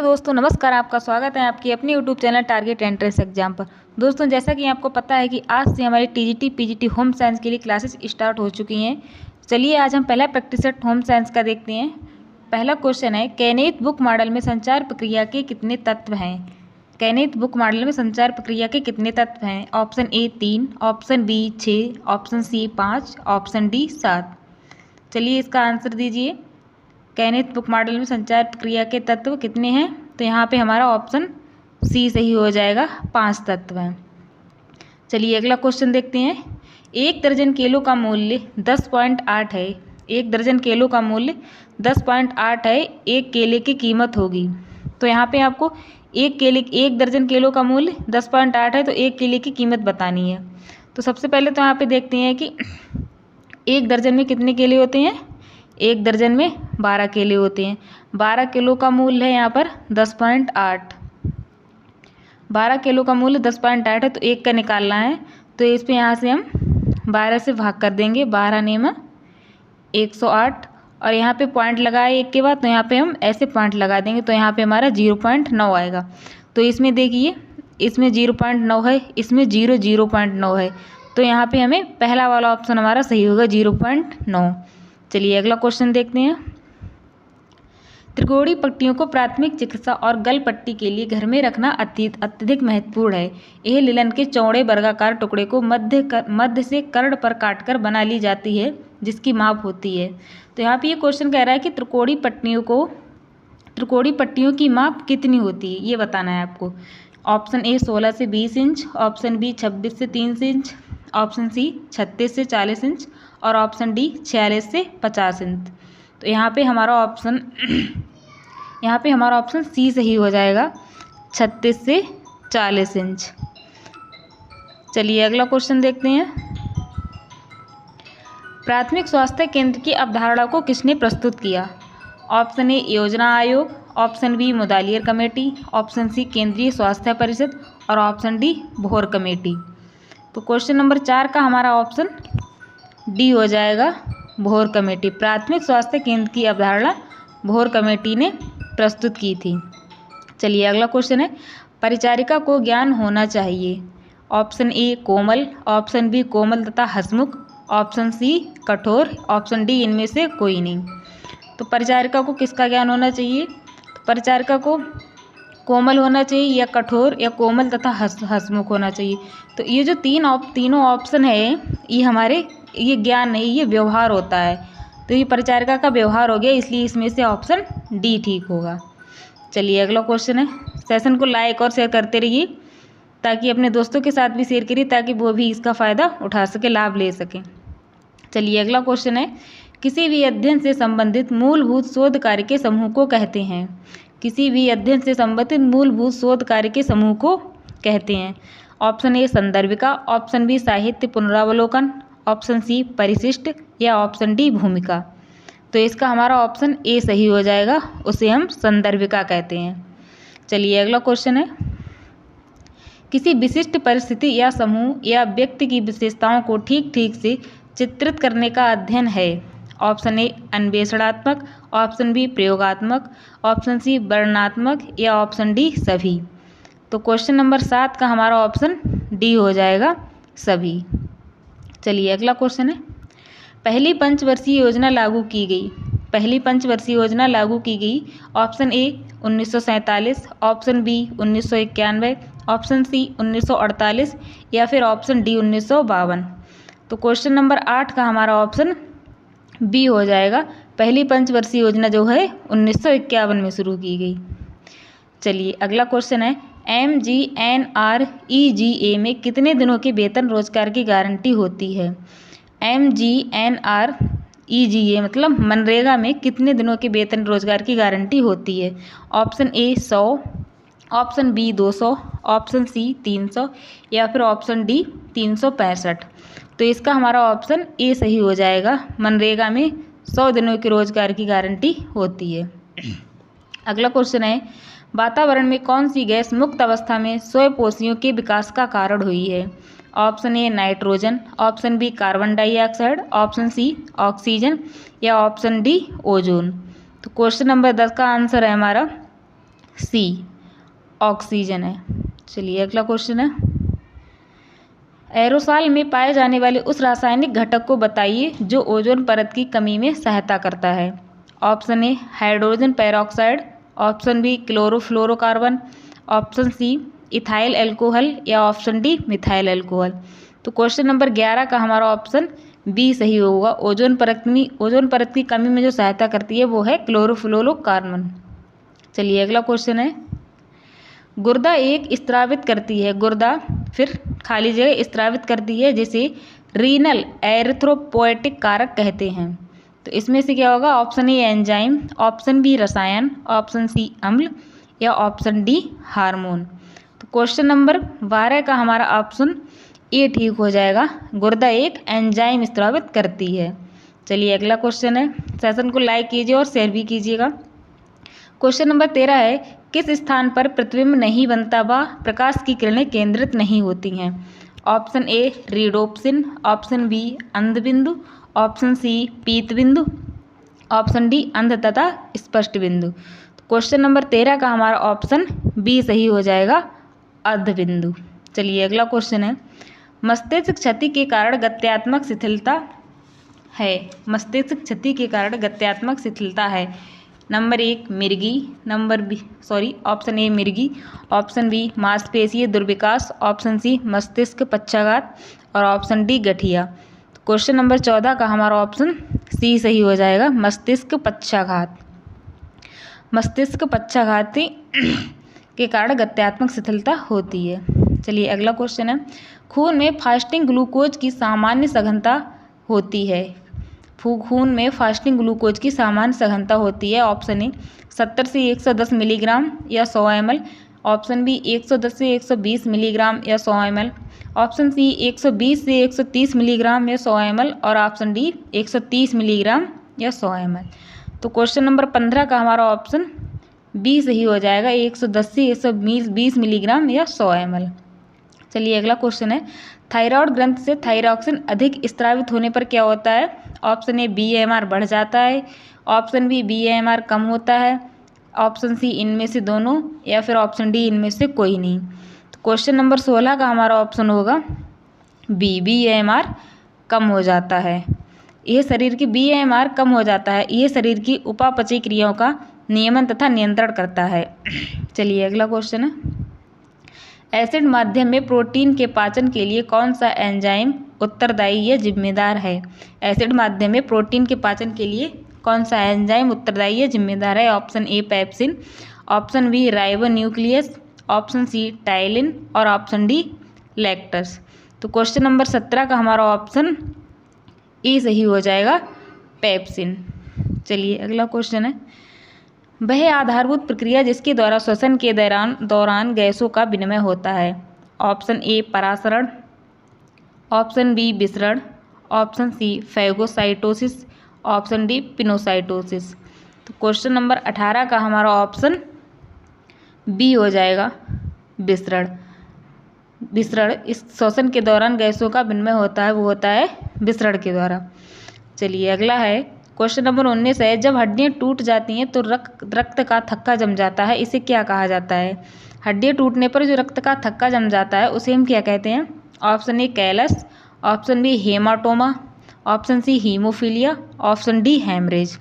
दोस्तों नमस्कार, आपका स्वागत है आपकी अपनी YouTube channel target entrance exam पर। दोस्तों जैसा कि आपको पता है कि आज से हमारी टीजीटी पीजीटी होम साइंस के लिए क्लासेस स्टार्ट हो चुकी हैं। चलिए आज हम पहला प्रैक्टिस सेट होम साइंस का देखते हैं। पहला क्वेश्चन है, केनेथ बुक मॉडल में संचार प्रक्रिया के कितने तत्व हैं। केनेथ बुक मॉडल में संचार प्रक्रिया के कितने तत्व हैं। Option A 3, option B 6, option C 5, option D 7। चलिए इसका आंसर दीजिए। केनेथ बुक मॉडल में संचार प्रक्रिया के तत्व कितने हैं, तो यहाँ पे हमारा ऑप्शन सी सही हो जाएगा, 5 तत्व हैं। चलिए अगला क्वेश्चन देखते हैं। 1 दर्जन केलों का मूल्य 10.8 है। 1 दर्जन केलों का मूल्य 10.8 है। एक केले की कीमत होगी, तो यहाँ पे आपको एक दर्जन केलों का मूल्य 10.8 है, तो एक केले की कीमत बतानी है। तो सबसे पहले तो यहाँ पे देखते हैं कि 1 दर्जन में कितने केले होते हैं। 1 दर्जन में 12 केले होते हैं। 12 किलो का मूल्य है यहाँ पर 10.8। 12 किलो का मूल्य 10.8 है, तो 1 का निकालना है। तो इस पे यहाँ से हम 12 से भाग कर देंगे। 12 नेमा 108 और यहाँ पे पॉइंट लगाए 1 के बाद, तो यहाँ पे हम ऐसे पॉइंट लगा देंगे, तो यहाँ पे हमारा 0.9 आएगा। तो इसमें देखिए, इसमें 0.9 है, इसमें 0.9 है, तो यहाँ पे हमें पहला वाला ऑप्शन हमारा सही होगा, 0.9। चलिए अगला क्वेश्चन देखते हैं। त्रिकोणीय पट्टियों को प्राथमिक चिकित्सा और गल पट्टी के लिए घर में रखना अत्यधिक महत्वपूर्ण है। यह लिनन के चौड़े वर्गाकार टुकड़े को मध्य से कर्ण पर काटकर बना ली जाती है, जिसकी माप होती है। तो यहाँ पे ये क्वेश्चन कह रहा है कि त्रिकोणीय पट्टियों की माप कितनी होती है, ये बताना है आपको। ऑप्शन ए 16 से 20 इंच, ऑप्शन बी 26 से 30 इंच, ऑप्शन सी 36 से 40 इंच और ऑप्शन डी 46 से 50 इंच। तो यहाँ पे हमारा ऑप्शन सी सही हो जाएगा, 36 से 40 इंच। चलिए अगला क्वेश्चन देखते हैं। प्राथमिक स्वास्थ्य केंद्र की अवधारणा को किसने प्रस्तुत किया। ऑप्शन ए योजना आयोग, option B Mudaliar committee, option C केंद्रीय स्वास्थ्य परिषद और ऑप्शन डी भोर कमेटी। तो क्वेश्चन नंबर 4 का हमारा ऑप्शन डी हो जाएगा, भोर कमेटी। प्राथमिक स्वास्थ्य केंद्र की अवधारणा भोर कमेटी ने प्रस्तुत की थी। चलिए अगला क्वेश्चन है, परिचारिका को ज्ञान होना चाहिए। ऑप्शन ए कोमल, ऑप्शन बी कोमल तथा हंसमुख, ऑप्शन सी कठोर, ऑप्शन डी इनमें से कोई नहीं। तो परिचारिका को किसका ज्ञान होना चाहिए। तो परिचारिका को कोमल होना चाहिए या कठोर या कोमल तथा हंसमुख होना चाहिए। तो ये जो तीनों ऑप्शन है, ये ज्ञान नहीं, ये व्यवहार होता है। तो ये परिचारिका का व्यवहार हो गया, इसलिए इसमें से ऑप्शन डी ठीक होगा। चलिए अगला क्वेश्चन है। सेशन को लाइक और शेयर करते रहिए, ताकि अपने दोस्तों के साथ भी शेयर करिए, ताकि वो भी इसका फ़ायदा उठा सके, लाभ ले सकें। चलिए अगला क्वेश्चन है, किसी भी अध्ययन से संबंधित मूलभूत शोध कार्य के समूह को कहते हैं। किसी भी अध्ययन से संबंधित मूलभूत शोध कार्य के समूह को कहते हैं। ऑप्शन ए संदर्भिका, ऑप्शन बी साहित्य पुनरावलोकन, ऑप्शन सी परिशिष्ट या ऑप्शन डी भूमिका। तो इसका हमारा ऑप्शन ए सही हो जाएगा, उसे हम संदर्भिका कहते हैं। चलिए अगला क्वेश्चन है, किसी विशिष्ट परिस्थिति या समूह या व्यक्ति की विशेषताओं को ठीक से चित्रित करने का अध्ययन है। ऑप्शन ए अन्वेषणात्मक, ऑप्शन बी प्रयोगात्मक, ऑप्शन सी वर्णनात्मक या ऑप्शन डी सभी। तो क्वेश्चन नंबर 7 का हमारा ऑप्शन डी हो जाएगा, सभी। चलिए अगला क्वेश्चन है, पहली पंचवर्षीय योजना लागू की गई। पहली पंचवर्षीय योजना लागू की गई। Option A 1947, option B 1991, option C 1948 या फिर ऑप्शन डी 1952। तो क्वेश्चन नंबर 8 का हमारा ऑप्शन बी हो जाएगा। पहली पंचवर्षीय योजना जो है 1951 में शुरू की गई। चलिए अगला क्वेश्चन है, MGNREGA में कितने दिनों के वेतन रोजगार की गारंटी होती है। MGNREGA मतलब मनरेगा में कितने दिनों के वेतन रोजगार की गारंटी होती है। Option A 100, option B 200, option C 300 या फिर ऑप्शन डी 365। तो इसका हमारा ऑप्शन ए सही हो जाएगा, मनरेगा में 100 दिनों के रोजगार की गारंटी होती है। अगला क्वेश्चन है, वातावरण में कौन सी गैस मुक्त अवस्था में स्वयंपोषियों के विकास का कारण हुई है। Option A nitrogen, option B carbon dioxide, option C oxygen या ऑप्शन डी ओजोन। तो क्वेश्चन नंबर 10 का आंसर है हमारा सी ऑक्सीजन है। चलिए अगला क्वेश्चन है, एरोसॉल में पाए जाने वाले उस रासायनिक घटक को बताइए जो ओजोन परत की कमी में सहायता करता है। Option A hydrogen peroxide, option B chlorofluorocarbon, option C ethyl alcohol या ऑप्शन डी मिथाइल एल्कोहल। तो क्वेश्चन नंबर 11 का हमारा ऑप्शन बी सही होगा। ओजोन परत की कमी में जो सहायता करती है वो है क्लोरोफ्लोरोकार्बन। चलिए अगला क्वेश्चन है, गुर्दा एक स्त्रावित करती है, गुर्दा फिर खाली जगह स्त्रावित करती है जिसे रीनल एरिथ्रोपोएटिक कारक कहते हैं। तो इसमें से क्या होगा, option A enzyme, option B रसायन, ऑप्शन सी अम्ल या ऑप्शन डी हार्मोन। तो क्वेश्चन नंबर 12 का हमारा ऑप्शन ए ठीक हो जाएगा, गुर्दा एक एंजाइम स्त्रावित करती है। चलिए अगला क्वेश्चन है, सेशन को लाइक कीजिए और शेयर भी कीजिएगा। क्वेश्चन नंबर 13 है, किस स्थान पर प्रतिबिंब नहीं बनता व प्रकाश की किरणें केंद्रित नहीं होती हैं। Option A rhodopsin, option B अंधबिंदु, ऑप्शन सी पीत बिंदु, ऑप्शन डी अंध तथा स्पष्ट बिंदु। तो क्वेश्चन नंबर 13 का हमारा ऑप्शन बी सही हो जाएगा, अर्ध बिंदु। चलिए अगला क्वेश्चन है, मस्तिष्क क्षति के कारण गत्यात्मक शिथिलता है, मस्तिष्क क्षति के कारण गत्यात्मक शिथिलता है। नंबर 1 मिर्गी, ऑप्शन ए मिर्गी, ऑप्शन बी मांसपेशीय दुर्विकास, ऑप्शन सी मस्तिष्क पक्षाघात और ऑप्शन डी गठिया। तो क्वेश्चन नंबर 14 का हमारा ऑप्शन सी सही हो जाएगा, मस्तिष्क पक्षाघात। मस्तिष्क पक्षाघात के कारण गत्यात्मक शिथिलता होती है। चलिए अगला क्वेश्चन है, खून में फास्टिंग ग्लूकोज की सामान्य सघनता होती है, खून में फास्टिंग ग्लूकोज की सामान्य सघनता होती है। ऑप्शन ए 70 से 110 मिलीग्राम या 100 ml, ऑप्शन बी 110 से 120 मिलीग्राम या 100 ml, ऑप्शन सी 120 से 130 मिलीग्राम या 100 ml और ऑप्शन डी 130 मिलीग्राम या 100 ml। तो क्वेश्चन नंबर 15 का हमारा ऑप्शन बी सही हो जाएगा, 110 से 120 मिलीग्राम या 100 ml। चलिए अगला क्वेश्चन है, थायराइड ग्रंथि से थायरॉक्सिन अधिक स्त्रावित होने पर क्या होता है। ऑप्शन ए BAMR बढ़ जाता है, ऑप्शन बी BAMR कम होता है, ऑप्शन सी इनमें से दोनों या फिर ऑप्शन डी इनमें से कोई नहीं। तो क्वेश्चन नंबर 16 का हमारा ऑप्शन होगा बी, BAMR कम हो जाता है। यह शरीर की BAMR कम हो जाता है, यह शरीर की उपापचयी क्रियाओं का नियमन तथा नियंत्रण करता है। चलिए अगला क्वेश्चन है, एसिड माध्यम में प्रोटीन के पाचन के लिए कौन सा एंजाइम उत्तरदायी या जिम्मेदार है। एसिड माध्यम में प्रोटीन के पाचन के लिए कौन सा एंजाइम उत्तरदायी या जिम्मेदार है। Option A pepsin, option B ribonuclease, option C ptyalin और ऑप्शन डी लैक्टस। तो क्वेश्चन नंबर 17 का हमारा ऑप्शन ए सही हो जाएगा, पेप्सिन। चलिए अगला क्वेश्चन है, वह आधारभूत प्रक्रिया जिसके द्वारा श्वसन के दौरान गैसों का विनिमय होता है। ऑप्शन ए परासरण, ऑप्शन बी विसरण, option C phagocytosis, option D pinocytosis. तो क्वेश्चन नंबर 18 का हमारा ऑप्शन बी हो जाएगा, विसरण। विसरण इस श्वसन के दौरान गैसों का विनिमय होता है, वो होता है विसरण के द्वारा। चलिए अगला है, क्वेश्चन नंबर 19 है, जब हड्डियां टूट जाती हैं तो रक्त का थक्का जम जाता है, इसे क्या कहा जाता है। हड्डियां टूटने पर जो रक्त का थक्का जम जाता है उसे हम क्या कहते हैं। Option A callus, option B haematoma, option C haemophilia, option D haemorrhage.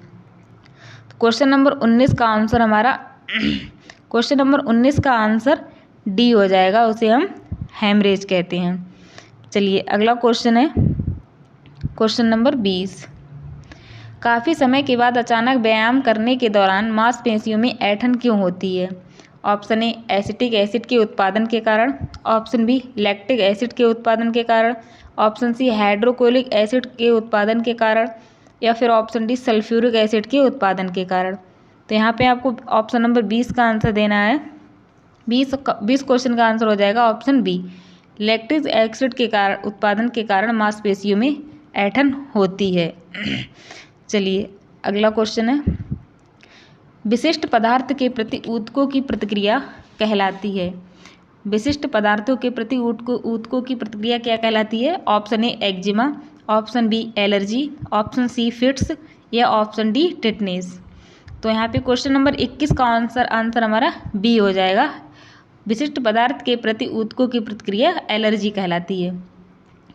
Question number 19 का आंसर हमारा क्वेश्चन नंबर 19 का आंसर डी हो जाएगा, उसे हम हैमरेज कहते हैं। चलिए अगला क्वेश्चन है, क्वेश्चन नंबर 20, काफ़ी समय के बाद अचानक व्यायाम करने के दौरान मांसपेशियों में ऐंठन क्यों होती है। ऑप्शन ए एसिटिक एसिड के उत्पादन के कारण, ऑप्शन बी लैक्टिक एसिड के उत्पादन के कारण, ऑप्शन सी हाइड्रोक्लोरिक एसिड के उत्पादन के कारण या फिर ऑप्शन डी सल्फ्यूरिक एसिड के उत्पादन के कारण। तो यहाँ पे आपको ऑप्शन नंबर 20 का आंसर देना है। 20 क्वेश्चन का आंसर हो जाएगा ऑप्शन बी, लैक्टिक एसिड के कारण उत्पादन के कारण मांसपेशियों में ऐंठन होती है। चलिए अगला क्वेश्चन है, विशिष्ट पदार्थ के प्रति ऊतकों की प्रतिक्रिया कहलाती है। विशिष्ट पदार्थों के प्रति ऊतकों की प्रतिक्रिया क्या कहलाती है। Option A eczema, option B allergy, option C fits या ऑप्शन डी टिटनेस। तो यहाँ पे क्वेश्चन नंबर 21 का आंसर हमारा बी हो जाएगा। विशिष्ट पदार्थ के प्रति ऊतकों की प्रतिक्रिया एलर्जी कहलाती है।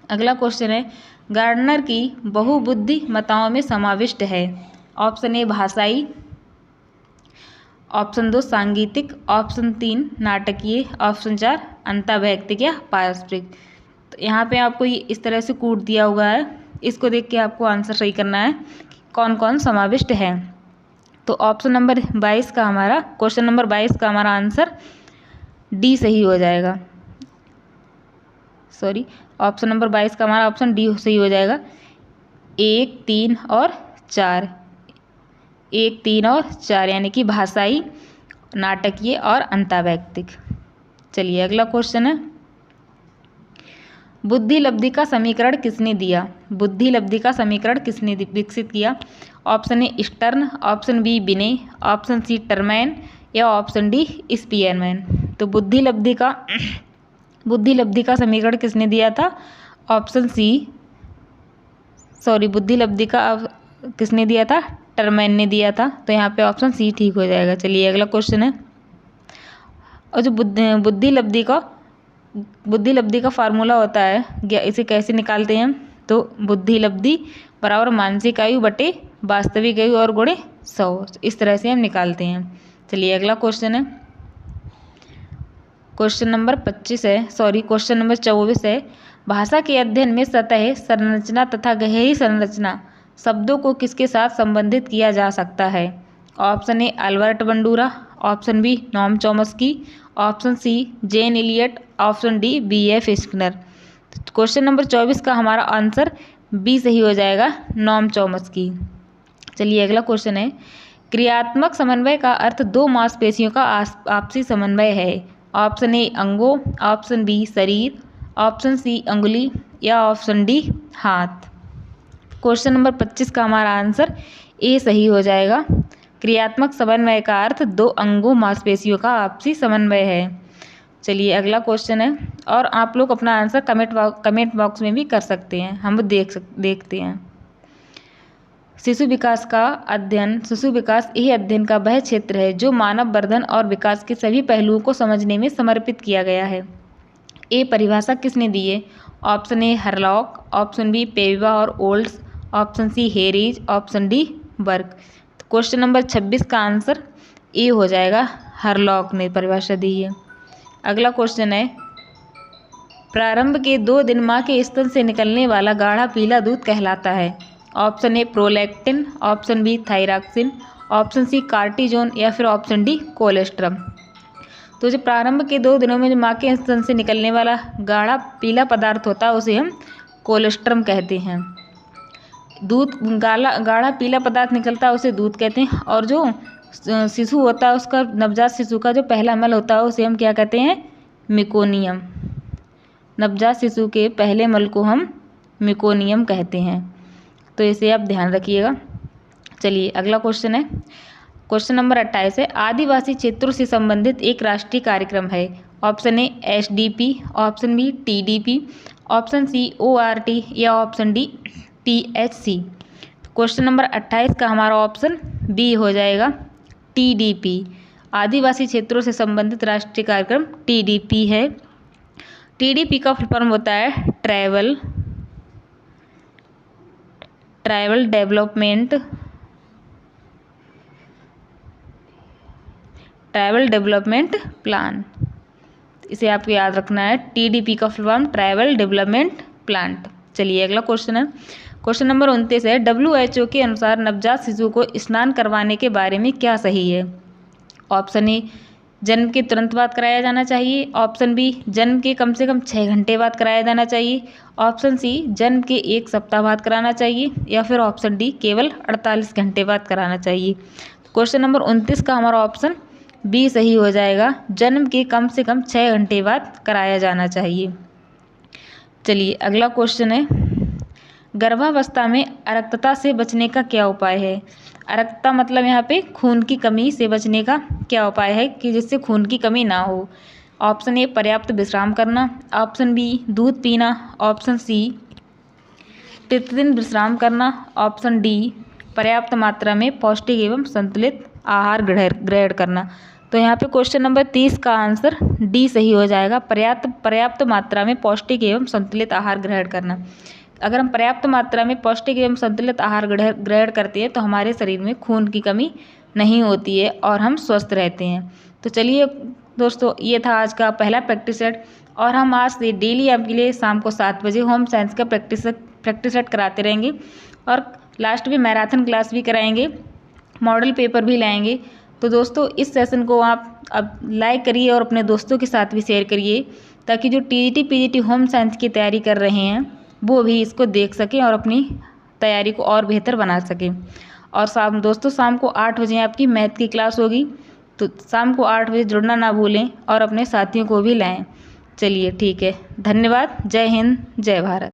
अगला क्वेश्चन है, गार्डनर की बहुबुद्धिमत्ताओं में समाविष्ट है। ऑप्शन ए भाषाई, ऑप्शन 2 सांगीतिक, ऑप्शन 3 नाटकीय, ऑप्शन 4 अंतःवैयक्तिक या पारस्परिक। तो यहाँ पे आपको ये इस तरह से कूट दिया हुआ है, इसको देख के आपको आंसर सही करना है कौन कौन समाविष्ट है। तो ऑप्शन नंबर 22 का हमारा क्वेश्चन नंबर 22 का हमारा आंसर डी सही हो जाएगा। सॉरी, ऑप्शन नंबर 22 का हमारा ऑप्शन डी सही हो जाएगा। 1, 3 और 4, 1, 3 और 4 यानी कि भाषाई, नाटकीय और अंतःवैयक्तिक। चलिए अगला क्वेश्चन है, बुद्धि लब्धि का समीकरण किसने दिया? बुद्धि लब्धि का समीकरण किसने विकसित किया? Option A Stern, option B Binet, option C Terman या ऑप्शन डी स्पीयरमैन। तो बुद्धि लब्धि का समीकरण किसने दिया था? ऑप्शन सी, सॉरी, बुद्धि लब्धि का किसने दिया था? टर्मैन ने दिया था। तो यहाँ पे ऑप्शन सी ठीक हो जाएगा। चलिए अगला क्वेश्चन है, और जो बुद्धि लब्धि का फार्मूला होता है, इसे कैसे निकालते हैं? तो बुद्धि लब्धि बराबर मानसिक आयु बटे वास्तविक आयु और गुणे 100, इस तरह से हम निकालते हैं। चलिए अगला क्वेश्चन है, क्वेश्चन नंबर 24 है। भाषा के अध्ययन में सतह संरचना तथा गहरी संरचना शब्दों को किसके साथ संबंधित किया जा सकता है? Option A Albert Bandura, option B Noam Chomsky, option C Jane Elliott, option D B.F. Skinner. Question number 24 का हमारा आंसर बी सही हो जाएगा, नॉम चॉम्स्की। चलिए अगला क्वेश्चन है, क्रियात्मक समन्वय का अर्थ दो मांसपेशियों का आपसी समन्वय है। ऑप्शन ए अंगों, ऑप्शन बी शरीर, ऑप्शन सी अंगुली या ऑप्शन डी हाथ। क्वेश्चन नंबर 25 का हमारा आंसर ए सही हो जाएगा। क्रियात्मक समन्वय का अर्थ दो अंगों मांसपेशियों का आपसी समन्वय है। चलिए अगला क्वेश्चन है, और आप लोग अपना आंसर कमेंट बॉक्स में भी कर सकते हैं, हम देखते हैं। शिशु विकास यह अध्ययन का वह क्षेत्र है जो मानव वर्धन और विकास के सभी पहलुओं को समझने में समर्पित किया गया है। ए परिभाषा किसने दी है? Option A Hurlock, option B पेविवा और ओल्ड्स, ऑप्शन सी हेरीज, option D Burke. Question number 26 का आंसर ए हो जाएगा, हरलॉक ने परिभाषा दी है। अगला क्वेश्चन है, प्रारंभ के 2 दिन माँ के स्तन से निकलने वाला गाढ़ा पीला दूध कहलाता है। Option A prolactin, option B thyroxine, option C cortisone या फिर ऑप्शन डी कोलेस्ट्रम। तो जो प्रारंभ के 2 दिनों में जो माँ के स्तन से निकलने वाला गाढ़ा पीला पदार्थ होता है उसे हम कोलेस्ट्रम कहते हैं। दूध गाढ़ा पीला पदार्थ निकलता है उसे दूध कहते हैं, और जो शिशु होता है उसका, नवजात शिशु का जो पहला मल होता है उसे हम क्या कहते हैं? मिकोनियम। नवजात शिशु के पहले मल को हम मिकोनियम कहते हैं, तो इसे आप ध्यान रखिएगा। चलिए अगला क्वेश्चन है, क्वेश्चन नंबर 28 है, आदिवासी क्षेत्रों से संबंधित एक राष्ट्रीय कार्यक्रम है। Option A SDP, option B TDP, option C ORT या option D THC। Question number 28 का हमारा ऑप्शन बी हो जाएगा, TDP। आदिवासी क्षेत्रों से संबंधित राष्ट्रीय कार्यक्रम TDP है। TDP का फुल फॉर्म होता है ट्राइबल डेवलपमेंट प्लान, इसे आपको याद रखना है। TDP का full form tribal development plant. चलिए अगला क्वेश्चन है, क्वेश्चन नंबर 29 है, WHO के अनुसार नवजात शिशु को स्नान करवाने के बारे में क्या सही है? ऑप्शन ए जन्म के तुरंत बाद कराया जाना चाहिए, ऑप्शन बी जन्म के कम से कम 6 घंटे बाद कराया जाना चाहिए, ऑप्शन सी जन्म के 1 सप्ताह बाद कराना चाहिए या फिर ऑप्शन डी केवल 48 घंटे बाद कराना चाहिए। क्वेश्चन नंबर 29 का हमारा ऑप्शन बी सही हो जाएगा, जन्म के कम से कम 6 घंटे बाद कराया जाना चाहिए। चलिए अगला क्वेश्चन है, गर्भावस्था में अरक्तता से बचने का क्या उपाय है? अरक्तता मतलब यहाँ पे खून की कमी से बचने का क्या उपाय है कि जिससे खून की कमी ना हो? ऑप्शन ए पर्याप्त विश्राम करना, ऑप्शन बी दूध पीना, ऑप्शन सी प्रतिदिन विश्राम करना, ऑप्शन डी पर्याप्त मात्रा में पौष्टिक एवं संतुलित आहार ग्रहण करना। तो यहाँ पे क्वेश्चन नंबर 30 का आंसर डी सही हो जाएगा, पर्याप्त मात्रा में पौष्टिक एवं संतुलित आहार ग्रहण करना। अगर हम पर्याप्त मात्रा में पौष्टिक एवं संतुलित आहार ग्रहण करते हैं तो हमारे शरीर में खून की कमी नहीं होती है और हम स्वस्थ रहते हैं। तो चलिए दोस्तों, ये था आज का पहला प्रैक्टिस सेट, और हम आज से डेली आपके लिए शाम को 7 बजे होम साइंस का प्रैक्टिस सेट कराते रहेंगे, और लास्ट में मैराथन क्लास भी कराएंगे, मॉडल पेपर भी लाएंगे। तो दोस्तों, इस सेशन को आप अब लाइक करिए और अपने दोस्तों के साथ भी शेयर करिए, ताकि जो टीजीटी पीजीटी होम साइंस की तैयारी कर रहे हैं वो भी इसको देख सकें और अपनी तैयारी को और बेहतर बना सकें। और शाम को 8 बजे आपकी मैथ की क्लास होगी, तो शाम को 8 बजे जुड़ना ना भूलें और अपने साथियों को भी लाएं। चलिए ठीक है, धन्यवाद। जय हिंद, जय भारत।